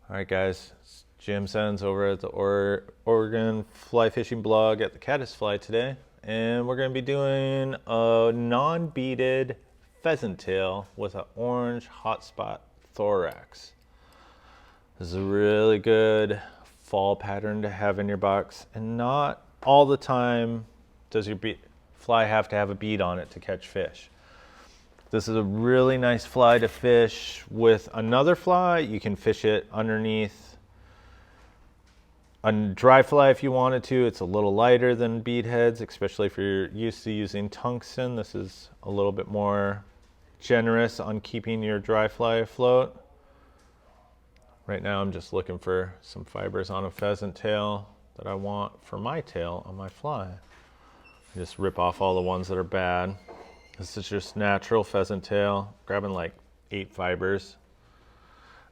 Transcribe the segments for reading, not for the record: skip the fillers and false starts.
All right, guys, it's Jim Sens over at the Oregon Fly Fishing blog at the Caddis Fly today, and we're going to be doing a non-beaded pheasant tail with an orange hotspot thorax. This is a really good fall pattern to have in your box, and not all the time does your fly have to have a bead on it to catch fish. This is a really nice fly to fish with another fly. You can fish it underneath a dry fly if you wanted to. It's a little lighter than bead heads, especially if you're used to using tungsten. This is a little bit more generous on keeping your dry fly afloat. Right now I'm just looking for some fibers on a pheasant tail that I want for my tail on my fly. I just rip off all the ones that are bad. This is just natural pheasant tail, grabbing like 8 fibers.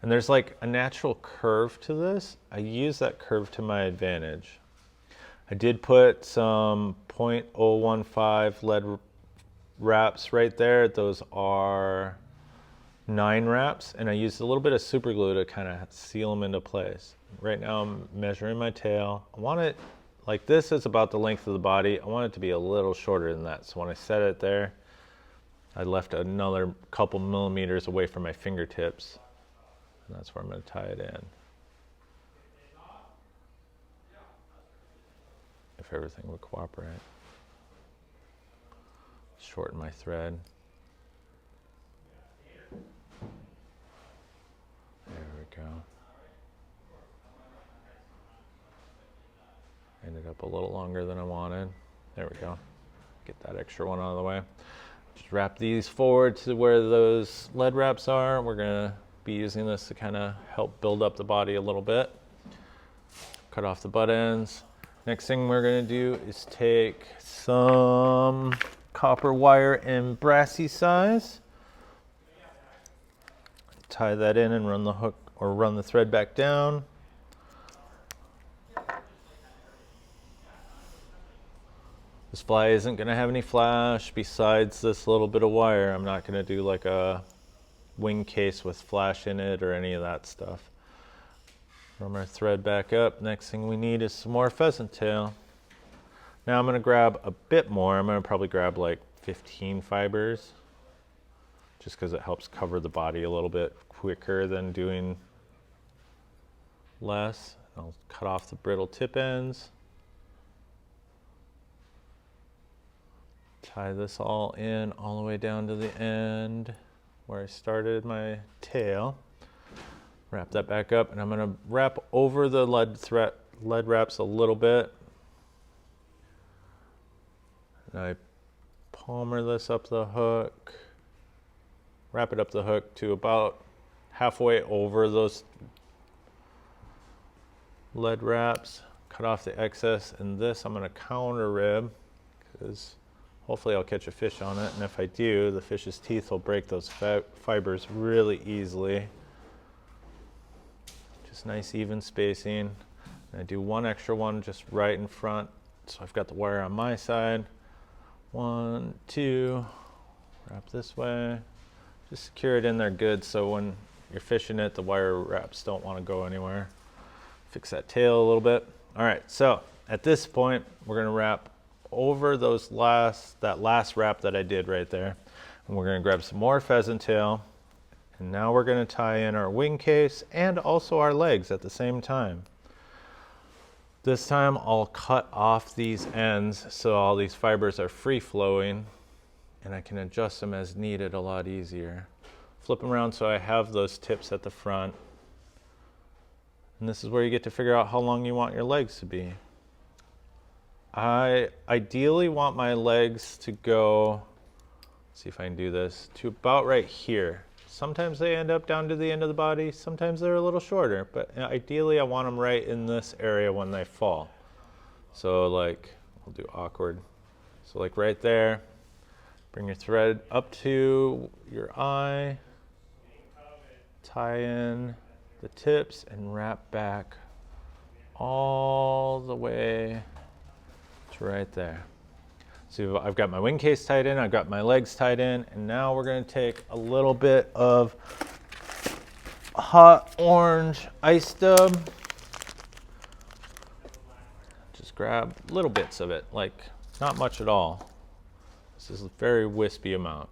And there's like a natural curve to this. I use that curve to my advantage. I did put some 0.015 lead wraps right there. Those are 9 wraps, and I used a little bit of super glue to kind of seal them into place. Right now I'm measuring my tail. I want it, like this is about the length of the body. I want it to be a little shorter than that. So when I set it there, I left another couple millimeters away from my fingertips, and that's where I'm going to tie it in. If everything would cooperate. Shorten my thread. There we go. Ended up a little longer than I wanted. There we go. Get that extra one out of the way. Just wrap these forward to where those lead wraps are. We're gonna be using this to kind of help build up the body a little bit. Cut off the butt ends. Next thing we're gonna do is take some copper wire in brassy size. Tie that in and run the hook or run the thread back down. This fly isn't going to have any flash besides this little bit of wire. I'm not going to do like a wing case with flash in it or any of that stuff. Run our thread back up. Next thing we need is some more pheasant tail. Now I'm going to grab a bit more. I'm going to probably grab like 15 fibers, just because it helps cover the body a little bit quicker than doing less. I'll cut off the brittle tip ends. Tie this all in all the way down to the end where I started my tail. Wrap that back up, and I'm going to wrap over the lead wraps a little bit. And I palmer this up the hook. Wrap it up the hook to about halfway over those lead wraps. Cut off the excess, and this I'm going to counter rib because hopefully I'll catch a fish on it, and if I do, the fish's teeth will break those fibers really easily. Just nice even spacing. And I do one extra one just right in front, so I've got the wire on my side. 1, 2, wrap this way. Just secure it in there good so when you're fishing it, the wire wraps don't want to go anywhere. Fix that tail a little bit. All right, so at this point, we're going to wrap over that last wrap that I did right there, and we're going to grab some more pheasant tail, and now we're going to tie in our wing case and also our legs at the same time. This time I'll cut off these ends so all these fibers are free flowing, and I can adjust them as needed a lot easier. Flip them around so I have those tips at the front, and this is where you get to figure out how long you want your legs to be. I ideally want my legs to go, let's see if I can do this, to about right here. Sometimes they end up down to the end of the body, sometimes they're a little shorter, but ideally I want them right in this area when they fall. So like, we'll do awkward. So like right there, bring your thread up to your eye, tie in the tips and wrap back all the way to right there. So I've got my wing case tied in, I've got my legs tied in, and now we're going to take a little bit of hot orange ice stub. Just grab little bits of it, like not much at all. This is a very wispy amount.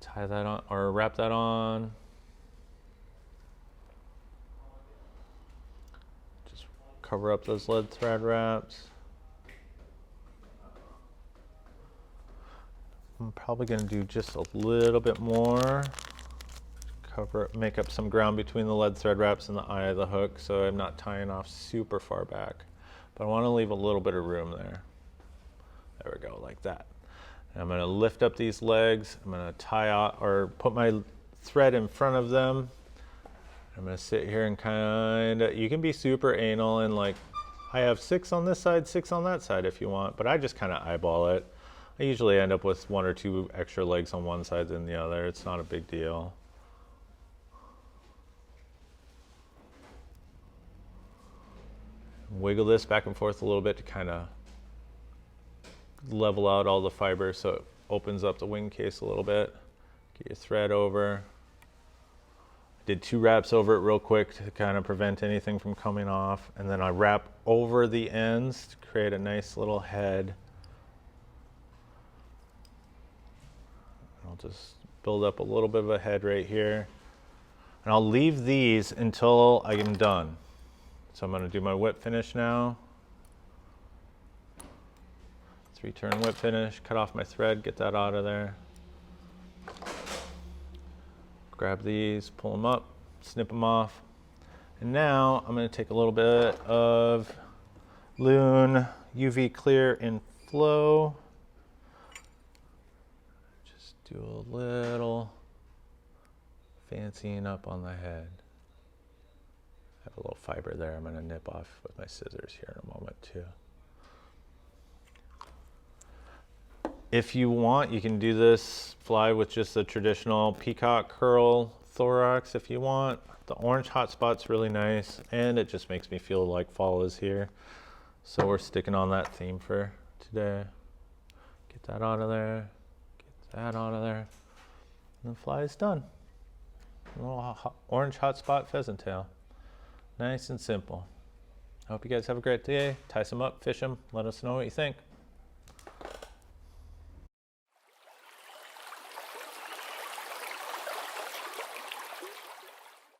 Tie that on, or wrap that on. Just cover up those lead thread wraps. I'm probably going to do just a little bit more. Cover, make up some ground between the lead thread wraps and the eye of the hook, so I'm not tying off super far back. But I want to leave a little bit of room there. There we go, like that. And I'm going to lift up these legs. I'm going to tie out or put my thread in front of them. I'm going to sit here and kind of, you can be super anal and like, I have 6 on this side, 6 on that side if you want, but I just kind of eyeball it. I usually end up with 1 or 2 extra legs on one side than the other. It's not a big deal. Wiggle this back and forth a little bit to kind of level out all the fibers so it opens up the wing case a little bit. Get your thread over. Did 2 wraps over it real quick to kind of prevent anything from coming off, and then I wrap over the ends to create a nice little head. I'll just build up a little bit of a head right here, and I'll leave these until I am done. So I'm going to do my whip finish now. 3-turn whip finish, cut off my thread, get that out of there. Grab these, pull them up, snip them off. And now I'm going to take a little bit of Loon UV Clear in Flow. Just do a little fancying up on the head. I have a little fiber there I'm going to nip off with my scissors here in a moment too. If you want, you can do this fly with just a traditional peacock curl thorax if you want. The orange hot spot's really nice, and it just makes me feel like fall is here. So we're sticking on that theme for today. Get that out of there, get that out of there, and the fly is done. A little orange hot spot pheasant tail. Nice and simple. I hope you guys have a great day. Tie some up, fish them, let us know what you think.